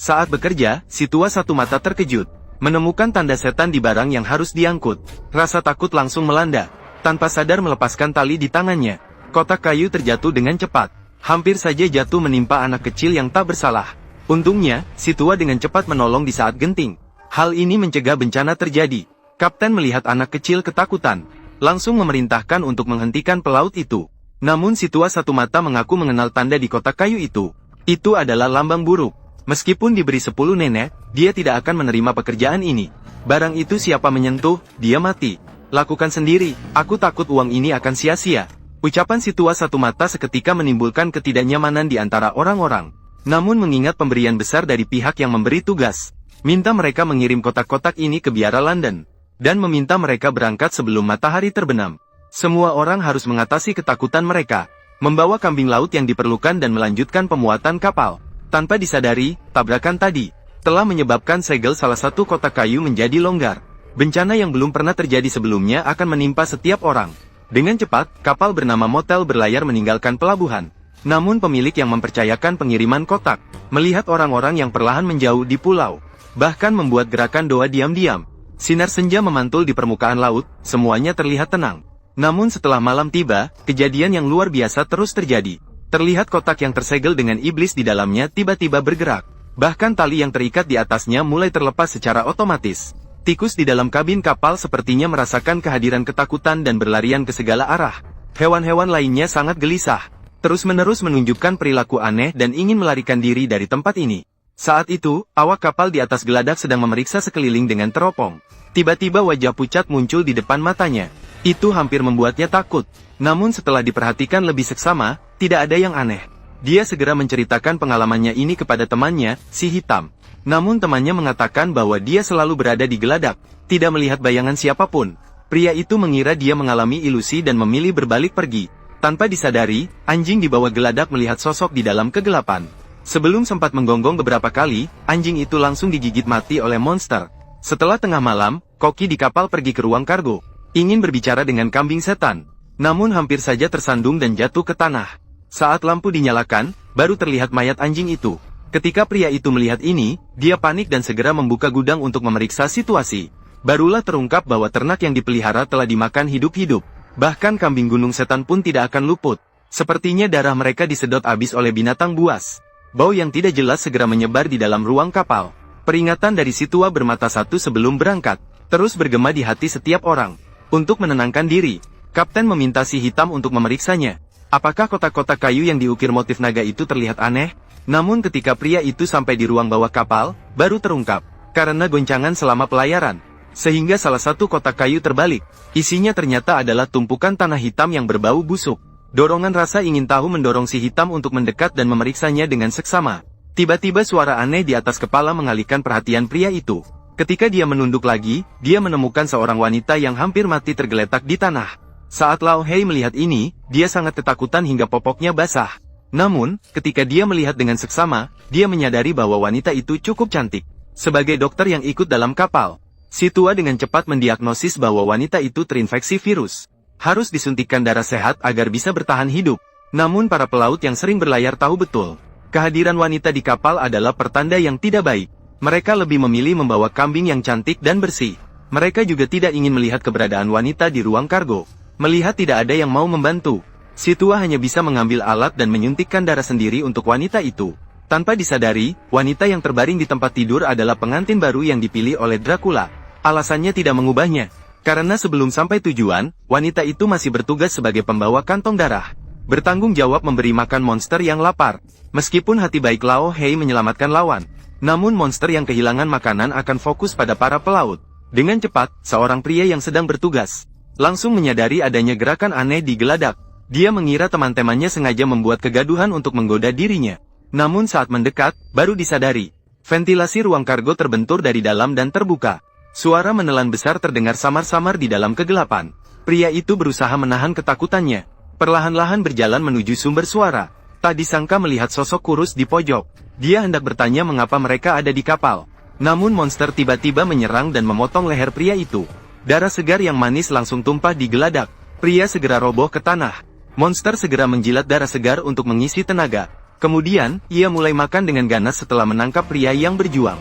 Saat bekerja, si tua satu mata terkejut. Menemukan tanda setan di barang yang harus diangkut. Rasa takut langsung melanda. Tanpa sadar melepaskan tali di tangannya. Kotak kayu terjatuh dengan cepat. Hampir saja jatuh menimpa anak kecil yang tak bersalah. Untungnya, si tua dengan cepat menolong di saat genting. Hal ini mencegah bencana terjadi. Kapten melihat anak kecil ketakutan. Langsung memerintahkan untuk menghentikan pelaut itu. Namun si tua satu mata mengaku mengenal tanda di kotak kayu itu. Itu adalah lambang buruk. Meskipun diberi 10 nenek, dia tidak akan menerima pekerjaan ini. Barang itu siapa menyentuh, dia mati. Lakukan sendiri, aku takut uang ini akan sia-sia. Ucapan si tua satu mata seketika menimbulkan ketidaknyamanan di antara orang-orang. Namun mengingat pemberian besar dari pihak yang memberi tugas, minta mereka mengirim kotak-kotak ini ke biara London. Dan meminta mereka berangkat sebelum matahari terbenam. Semua orang harus mengatasi ketakutan mereka. Membawa kambing laut yang diperlukan dan melanjutkan pemuatan kapal. Tanpa disadari, tabrakan tadi telah menyebabkan segel salah satu kotak kayu menjadi longgar. Bencana yang belum pernah terjadi sebelumnya akan menimpa setiap orang. Dengan cepat, kapal bernama Motel berlayar meninggalkan pelabuhan. Namun pemilik yang mempercayakan pengiriman kotak, melihat orang-orang yang perlahan menjauh di pulau. Bahkan membuat gerakan doa diam-diam. Sinar senja memantul di permukaan laut, semuanya terlihat tenang. Namun setelah malam tiba, kejadian yang luar biasa terus terjadi. Terlihat kotak yang tersegel dengan iblis di dalamnya tiba-tiba bergerak. Bahkan tali yang terikat di atasnya mulai terlepas secara otomatis. Tikus di dalam kabin kapal sepertinya merasakan kehadiran ketakutan dan berlarian ke segala arah. Hewan-hewan lainnya sangat gelisah. Terus-menerus menunjukkan perilaku aneh dan ingin melarikan diri dari tempat ini. Saat itu, awak kapal di atas geladak sedang memeriksa sekeliling dengan teropong. Tiba-tiba wajah pucat muncul di depan matanya. Itu hampir membuatnya takut. Namun setelah diperhatikan lebih seksama, tidak ada yang aneh. Dia segera menceritakan pengalamannya ini kepada temannya, si hitam. Namun temannya mengatakan bahwa dia selalu berada di geladak, tidak melihat bayangan siapapun. Pria itu mengira dia mengalami ilusi dan memilih berbalik pergi. Tanpa disadari, anjing di bawah geladak melihat sosok di dalam kegelapan. Sebelum sempat menggonggong beberapa kali, anjing itu langsung digigit mati oleh monster. Setelah tengah malam, koki di kapal pergi ke ruang kargo. Ingin berbicara dengan kambing setan. Namun hampir saja tersandung dan jatuh ke tanah. Saat lampu dinyalakan, baru terlihat mayat anjing itu. Ketika pria itu melihat ini, dia panik dan segera membuka gudang untuk memeriksa situasi. Barulah terungkap bahwa ternak yang dipelihara telah dimakan hidup-hidup. Bahkan kambing gunung setan pun tidak akan luput. Sepertinya darah mereka disedot habis oleh binatang buas. Bau yang tidak jelas segera menyebar di dalam ruang kapal. Peringatan dari si tua bermata satu sebelum berangkat, terus bergema di hati setiap orang. Untuk menenangkan diri, kapten meminta si hitam untuk memeriksanya. Apakah kotak-kotak kayu yang diukir motif naga itu terlihat aneh? Namun ketika pria itu sampai di ruang bawah kapal, baru terungkap. Karena goncangan selama pelayaran. Sehingga salah satu kotak kayu terbalik. Isinya ternyata adalah tumpukan tanah hitam yang berbau busuk. Dorongan rasa ingin tahu mendorong si hitam untuk mendekat dan memeriksanya dengan seksama. Tiba-tiba suara aneh di atas kepala mengalihkan perhatian pria itu. Ketika dia menunduk lagi, dia menemukan seorang wanita yang hampir mati tergeletak di tanah. Saat Lao Hei melihat ini, dia sangat ketakutan hingga popoknya basah. Namun, ketika dia melihat dengan seksama, dia menyadari bahwa wanita itu cukup cantik. Sebagai dokter yang ikut dalam kapal, si tua dengan cepat mendiagnosis bahwa wanita itu terinfeksi virus. Harus disuntikkan darah sehat agar bisa bertahan hidup. Namun para pelaut yang sering berlayar tahu betul, kehadiran wanita di kapal adalah pertanda yang tidak baik. Mereka lebih memilih membawa kambing yang cantik dan bersih. Mereka juga tidak ingin melihat keberadaan wanita di ruang kargo. Melihat tidak ada yang mau membantu, si tua hanya bisa mengambil alat dan menyuntikkan darah sendiri untuk wanita itu. Tanpa disadari, wanita yang terbaring di tempat tidur adalah pengantin baru yang dipilih oleh Dracula. Alasannya tidak mengubahnya, karena sebelum sampai tujuan, wanita itu masih bertugas sebagai pembawa kantong darah. Bertanggung jawab memberi makan monster yang lapar. Meskipun hati baik Lao Hei menyelamatkan lawan, namun monster yang kehilangan makanan akan fokus pada para pelaut. Dengan cepat, seorang pria yang sedang bertugas langsung menyadari adanya gerakan aneh di geladak. Dia mengira teman-temannya sengaja membuat kegaduhan untuk menggoda dirinya. Namun saat mendekat, baru disadari. Ventilasi ruang kargo terbentur dari dalam dan terbuka. Suara menelan besar terdengar samar-samar di dalam kegelapan. Pria itu berusaha menahan ketakutannya. Perlahan-lahan berjalan menuju sumber suara. Tak disangka melihat sosok kurus di pojok. Dia hendak bertanya mengapa mereka ada di kapal. Namun monster tiba-tiba menyerang dan memotong leher pria itu. Darah segar yang manis langsung tumpah di geladak. Pria segera roboh ke tanah. Monster segera menjilat darah segar untuk mengisi tenaga. Kemudian, ia mulai makan dengan ganas setelah menangkap pria yang berjuang.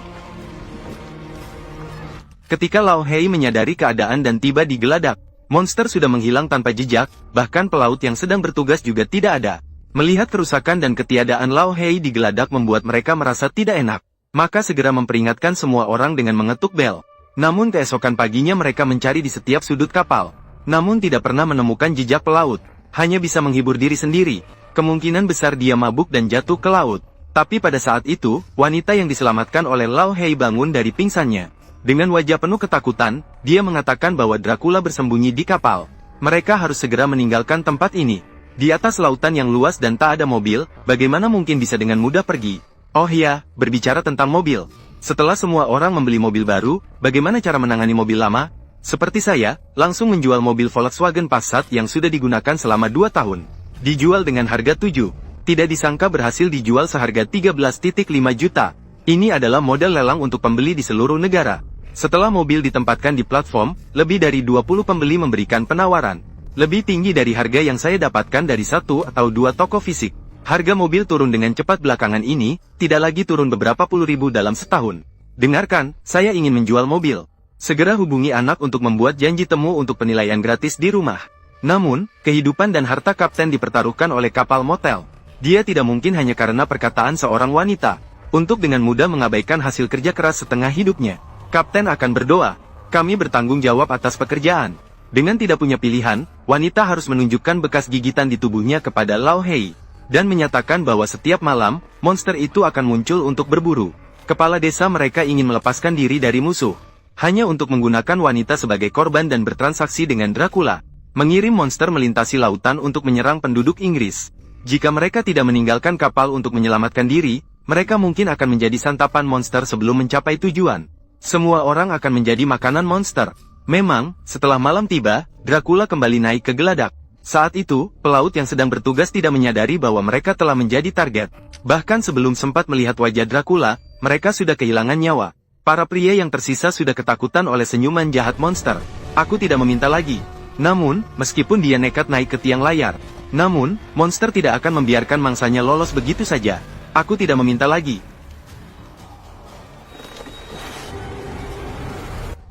Ketika Lao Hei menyadari keadaan dan tiba di geladak, monster sudah menghilang tanpa jejak, bahkan pelaut yang sedang bertugas juga tidak ada. Melihat kerusakan dan ketiadaan Lao Hei di geladak membuat mereka merasa tidak enak. Maka segera memperingatkan semua orang dengan mengetuk bel. Namun keesokan paginya mereka mencari di setiap sudut kapal. Namun tidak pernah menemukan jejak pelaut. Hanya bisa menghibur diri sendiri. Kemungkinan besar dia mabuk dan jatuh ke laut. Tapi pada saat itu, wanita yang diselamatkan oleh Lao Hei bangun dari pingsannya. Dengan wajah penuh ketakutan, dia mengatakan bahwa Dracula bersembunyi di kapal. Mereka harus segera meninggalkan tempat ini. Di atas lautan yang luas dan tak ada mobil, bagaimana mungkin bisa dengan mudah pergi? Oh ya, berbicara tentang mobil. Setelah semua orang membeli mobil baru, bagaimana cara menangani mobil lama? Seperti saya, langsung menjual mobil Volkswagen Passat yang sudah digunakan selama 2 tahun. Dijual dengan harga 7. Tidak disangka berhasil dijual seharga 13,5 juta. Ini adalah model lelang untuk pembeli di seluruh negara. Setelah mobil ditempatkan di platform, lebih dari 20 pembeli memberikan penawaran. Lebih tinggi dari harga yang saya dapatkan dari 1 atau 2 toko fisik. Harga mobil turun dengan cepat belakangan ini, tidak lagi turun beberapa puluh ribu dalam setahun. Dengarkan, saya ingin menjual mobil. Segera hubungi anak untuk membuat janji temu untuk penilaian gratis di rumah. Namun, kehidupan dan harta kapten dipertaruhkan oleh kapal motel. Dia tidak mungkin hanya karena perkataan seorang wanita. Untuk dengan mudah mengabaikan hasil kerja keras setengah hidupnya. Kapten akan berdoa, kami bertanggung jawab atas pekerjaan. Dengan tidak punya pilihan, wanita harus menunjukkan bekas gigitan di tubuhnya kepada Lao Hei. Dan menyatakan bahwa setiap malam, monster itu akan muncul untuk berburu. Kepala desa mereka ingin melepaskan diri dari musuh. Hanya untuk menggunakan wanita sebagai korban dan bertransaksi dengan Dracula. Mengirim monster melintasi lautan untuk menyerang penduduk Inggris. Jika mereka tidak meninggalkan kapal untuk menyelamatkan diri, mereka mungkin akan menjadi santapan monster sebelum mencapai tujuan. Semua orang akan menjadi makanan monster. Memang, setelah malam tiba, Dracula kembali naik ke geladak. Saat itu, pelaut yang sedang bertugas tidak menyadari bahwa mereka telah menjadi target. Bahkan sebelum sempat melihat wajah Dracula, mereka sudah kehilangan nyawa. Para pria yang tersisa sudah ketakutan oleh senyuman jahat monster. Aku tidak meminta lagi. Namun, meskipun dia nekat naik ke tiang layar. Namun, monster tidak akan membiarkan mangsanya lolos begitu saja. Aku tidak meminta lagi.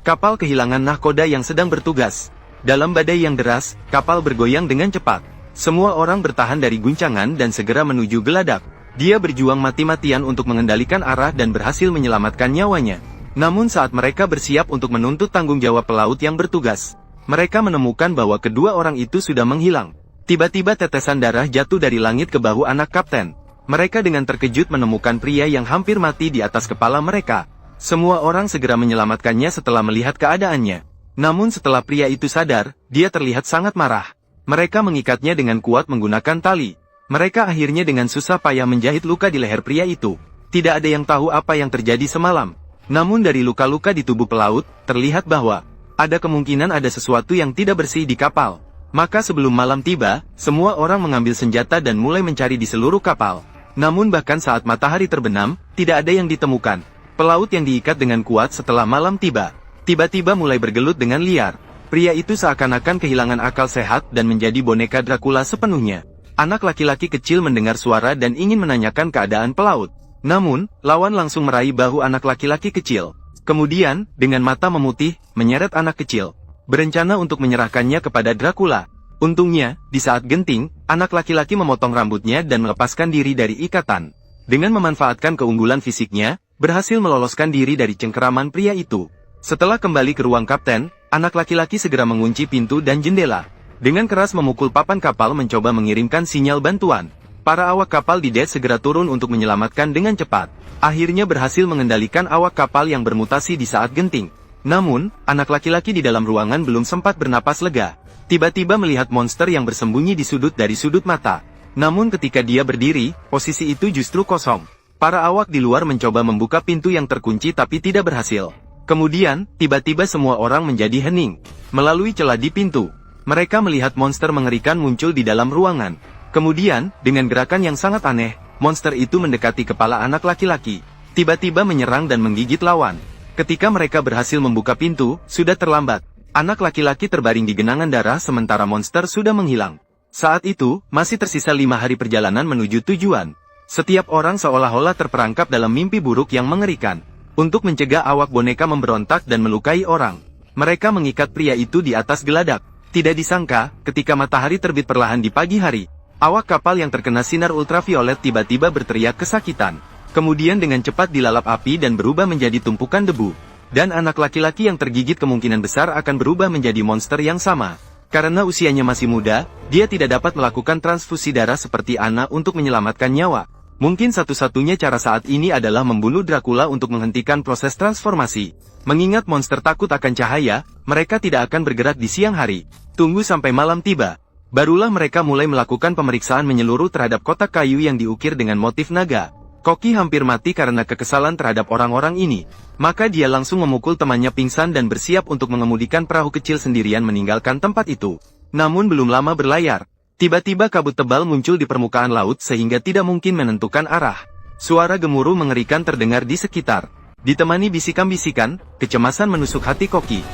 Kapal kehilangan nahkoda yang sedang bertugas. Dalam badai yang deras, kapal bergoyang dengan cepat. Semua orang bertahan dari guncangan dan segera menuju geladak. Dia berjuang mati-matian untuk mengendalikan arah dan berhasil menyelamatkan nyawanya. Namun saat mereka bersiap untuk menuntut tanggung jawab pelaut yang bertugas, mereka menemukan bahwa kedua orang itu sudah menghilang. Tiba-tiba tetesan darah jatuh dari langit ke bahu anak kapten. Mereka dengan terkejut menemukan pria yang hampir mati di atas kepala mereka. Semua orang segera menyelamatkannya setelah melihat keadaannya. Namun setelah pria itu sadar, dia terlihat sangat marah. Mereka mengikatnya dengan kuat menggunakan tali. Mereka akhirnya dengan susah payah menjahit luka di leher pria itu. Tidak ada yang tahu apa yang terjadi semalam. Namun dari luka-luka di tubuh pelaut, terlihat bahwa ada kemungkinan ada sesuatu yang tidak bersih di kapal. Maka sebelum malam tiba, semua orang mengambil senjata dan mulai mencari di seluruh kapal. Namun bahkan saat matahari terbenam, tidak ada yang ditemukan. Pelaut yang diikat dengan kuat setelah malam tiba, tiba-tiba mulai bergelut dengan liar. Pria itu seakan-akan kehilangan akal sehat dan menjadi boneka Dracula sepenuhnya. Anak laki-laki kecil mendengar suara dan ingin menanyakan keadaan pelaut. Namun, lawan langsung meraih bahu anak laki-laki kecil. Kemudian, dengan mata memutih, menyeret anak kecil. Berencana untuk menyerahkannya kepada Dracula. Untungnya, di saat genting, anak laki-laki memotong rambutnya dan melepaskan diri dari ikatan. Dengan memanfaatkan keunggulan fisiknya, berhasil meloloskan diri dari cengkeraman pria itu. Setelah kembali ke ruang kapten, anak laki-laki segera mengunci pintu dan jendela. Dengan keras memukul papan kapal mencoba mengirimkan sinyal bantuan. Para awak kapal di dek segera turun untuk menyelamatkan dengan cepat. Akhirnya berhasil mengendalikan awak kapal yang bermutasi di saat genting. Namun, anak laki-laki di dalam ruangan belum sempat bernapas lega. Tiba-tiba melihat monster yang bersembunyi di sudut dari sudut mata. Namun ketika dia berdiri, posisi itu justru kosong. Para awak di luar mencoba membuka pintu yang terkunci tapi tidak berhasil. Kemudian, tiba-tiba semua orang menjadi hening. Melalui celah di pintu, mereka melihat monster mengerikan muncul di dalam ruangan. Kemudian, dengan gerakan yang sangat aneh, monster itu mendekati kepala anak laki-laki. Tiba-tiba menyerang dan menggigit lawan. Ketika mereka berhasil membuka pintu, sudah terlambat. Anak laki-laki terbaring di genangan darah sementara monster sudah menghilang. Saat itu, masih tersisa 5 hari perjalanan menuju tujuan. Setiap orang seolah-olah terperangkap dalam mimpi buruk yang mengerikan. Untuk mencegah awak boneka memberontak dan melukai orang, mereka mengikat pria itu di atas geladak. Tidak disangka, ketika matahari terbit perlahan di pagi hari, awak kapal yang terkena sinar ultraviolet tiba-tiba berteriak kesakitan. Kemudian dengan cepat dilalap api dan berubah menjadi tumpukan debu. Dan anak laki-laki yang tergigit kemungkinan besar akan berubah menjadi monster yang sama. Karena usianya masih muda, dia tidak dapat melakukan transfusi darah seperti Anna untuk menyelamatkan nyawa. Mungkin satu-satunya cara saat ini adalah membunuh Dracula untuk menghentikan proses transformasi. Mengingat monster takut akan cahaya, mereka tidak akan bergerak di siang hari. Tunggu sampai malam tiba. Barulah mereka mulai melakukan pemeriksaan menyeluruh terhadap kotak kayu yang diukir dengan motif naga. Koki hampir mati karena kekesalan terhadap orang-orang ini. Maka dia langsung memukul temannya pingsan dan bersiap untuk mengemudikan perahu kecil sendirian meninggalkan tempat itu. Namun belum lama berlayar, tiba-tiba kabut tebal muncul di permukaan laut sehingga tidak mungkin menentukan arah. Suara gemuruh mengerikan terdengar di sekitar. Ditemani bisikan-bisikan, kecemasan menusuk hati Koki.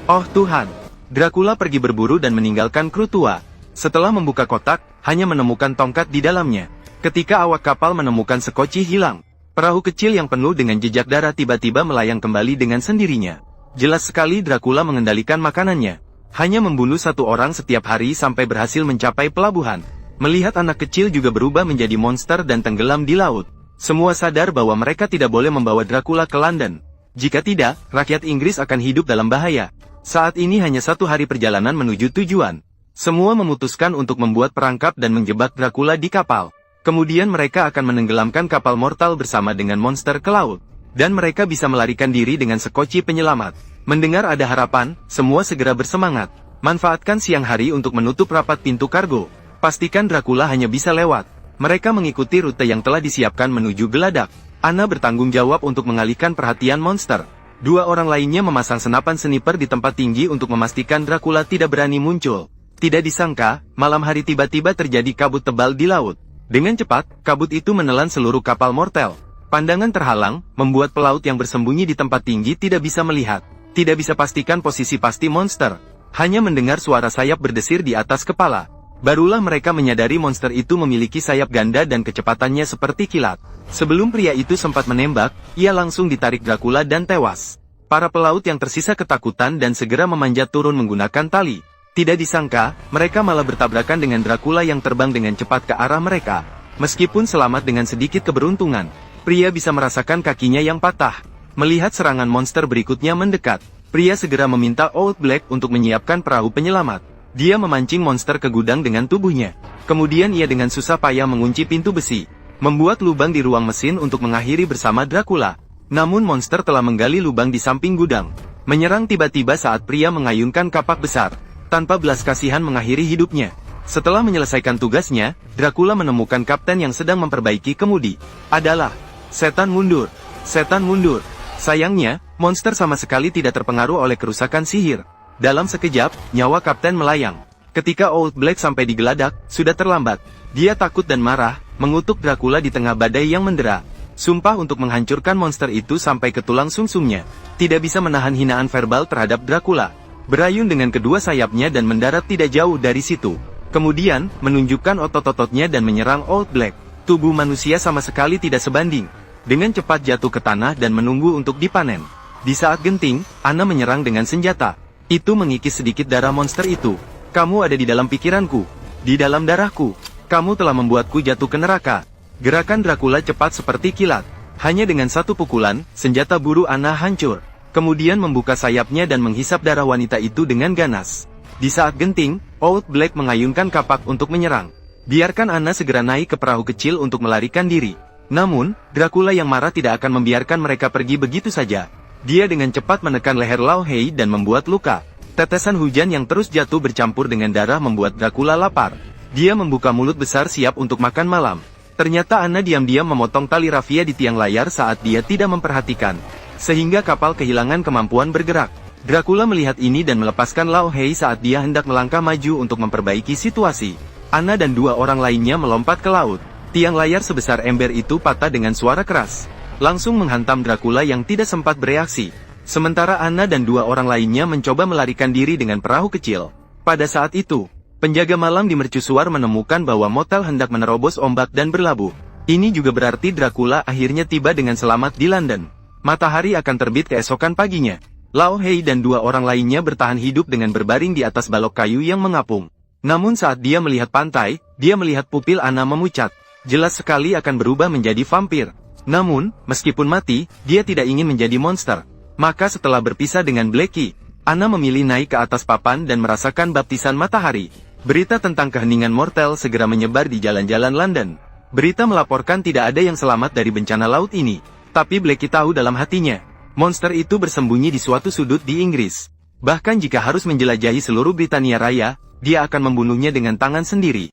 Oh Tuhan! Dracula pergi berburu dan meninggalkan kru tua. Setelah membuka kotak, hanya menemukan tongkat di dalamnya. Ketika awak kapal menemukan sekoci hilang, perahu kecil yang penuh dengan jejak darah tiba-tiba melayang kembali dengan sendirinya. Jelas sekali Dracula mengendalikan makanannya. Hanya membunuh satu orang setiap hari sampai berhasil mencapai pelabuhan. Melihat anak kecil juga berubah menjadi monster dan tenggelam di laut. Semua sadar bahwa mereka tidak boleh membawa Dracula ke London. Jika tidak, rakyat Inggris akan hidup dalam bahaya. Saat ini hanya 1 hari perjalanan menuju tujuan. Semua memutuskan untuk membuat perangkap dan menjebak Dracula di kapal. Kemudian mereka akan menenggelamkan kapal mortal bersama dengan monster ke laut. Dan mereka bisa melarikan diri dengan sekoci penyelamat. Mendengar ada harapan, semua segera bersemangat. Manfaatkan siang hari untuk menutup rapat pintu kargo. Pastikan Dracula hanya bisa lewat. Mereka mengikuti rute yang telah disiapkan menuju geladak. Anna bertanggung jawab untuk mengalihkan perhatian monster. 2 orang lainnya memasang senapan sniper di tempat tinggi untuk memastikan Dracula tidak berani muncul. Tidak disangka, malam hari tiba-tiba terjadi kabut tebal di laut. Dengan cepat, kabut itu menelan seluruh kapal mortel. Pandangan terhalang, membuat pelaut yang bersembunyi di tempat tinggi tidak bisa melihat. Tidak bisa pastikan posisi pasti monster. Hanya mendengar suara sayap berdesir di atas kepala. Barulah mereka menyadari monster itu memiliki sayap ganda dan kecepatannya seperti kilat. Sebelum pria itu sempat menembak, ia langsung ditarik Dracula dan tewas. Para pelaut yang tersisa ketakutan dan segera memanjat turun menggunakan tali. Tidak disangka, mereka malah bertabrakan dengan Dracula yang terbang dengan cepat ke arah mereka. Meskipun selamat dengan sedikit keberuntungan, pria bisa merasakan kakinya yang patah. Melihat serangan monster berikutnya mendekat, pria segera meminta Old Black untuk menyiapkan perahu penyelamat. Dia memancing monster ke gudang dengan tubuhnya. Kemudian ia dengan susah payah mengunci pintu besi, membuat lubang di ruang mesin untuk mengakhiri bersama Dracula. Namun monster telah menggali lubang di samping gudang, menyerang tiba-tiba saat pria mengayunkan kapak besar, tanpa belas kasihan mengakhiri hidupnya. Setelah menyelesaikan tugasnya, Dracula menemukan kapten yang sedang memperbaiki kemudi. Adalah setan mundur. Setan mundur. Sayangnya, monster sama sekali tidak terpengaruh oleh kerusakan sihir. Dalam sekejap, nyawa kapten melayang. Ketika Old Black sampai di geladak, sudah terlambat. Dia takut dan marah, mengutuk Dracula di tengah badai yang mendera. Sumpah untuk menghancurkan monster itu sampai ke tulang sumsumnya. Tidak bisa menahan hinaan verbal terhadap Dracula. Berayun dengan kedua sayapnya dan mendarat tidak jauh dari situ. Kemudian, menunjukkan otot-ototnya dan menyerang Old Black. Tubuh manusia sama sekali tidak sebanding. Dengan cepat jatuh ke tanah dan menunggu untuk dipanen. Di saat genting, Anna menyerang dengan senjata. Itu mengikis sedikit darah monster itu. Kamu ada di dalam pikiranku. Di dalam darahku. Kamu telah membuatku jatuh ke neraka. Gerakan Dracula cepat seperti kilat. Hanya dengan satu pukulan, senjata buru Anna hancur. Kemudian membuka sayapnya dan menghisap darah wanita itu dengan ganas. Di saat genting, Old Black mengayunkan kapak untuk menyerang. Biarkan Anna segera naik ke perahu kecil untuk melarikan diri. Namun, Dracula yang marah tidak akan membiarkan mereka pergi begitu saja. Dia dengan cepat menekan leher Lao Hei dan membuat luka. Tetesan hujan yang terus jatuh bercampur dengan darah membuat Dracula lapar. Dia membuka mulut besar siap untuk makan malam. Ternyata Anna diam-diam memotong tali rafia di tiang layar saat dia tidak memperhatikan. Sehingga kapal kehilangan kemampuan bergerak. Dracula melihat ini dan melepaskan Lao Hei saat dia hendak melangkah maju untuk memperbaiki situasi. Anna dan 2 orang lainnya melompat ke laut. Tiang layar sebesar ember itu patah dengan suara keras. Langsung menghantam Dracula yang tidak sempat bereaksi. Sementara Anna dan 2 orang lainnya mencoba melarikan diri dengan perahu kecil. Pada saat itu, Penjaga malam di mercusuar menemukan bahwa motel hendak menerobos ombak dan berlabuh. Ini juga berarti Dracula akhirnya tiba dengan selamat di London. Matahari akan terbit keesokan paginya. Lao Hei dan dua orang lainnya bertahan hidup dengan berbaring di atas balok kayu yang mengapung. Namun saat dia melihat pantai, dia melihat pupil Anna memucat. Jelas sekali akan berubah menjadi vampir. Namun, meskipun mati, dia tidak ingin menjadi monster. Maka setelah berpisah dengan Blackie, Anna memilih naik ke atas papan dan merasakan baptisan matahari. Berita tentang keheningan mortel segera menyebar di jalan-jalan London. Berita melaporkan tidak ada yang selamat dari bencana laut ini. Tapi Blackie tahu dalam hatinya, monster itu bersembunyi di suatu sudut di Inggris. Bahkan jika harus menjelajahi seluruh Britania Raya, dia akan membunuhnya dengan tangan sendiri.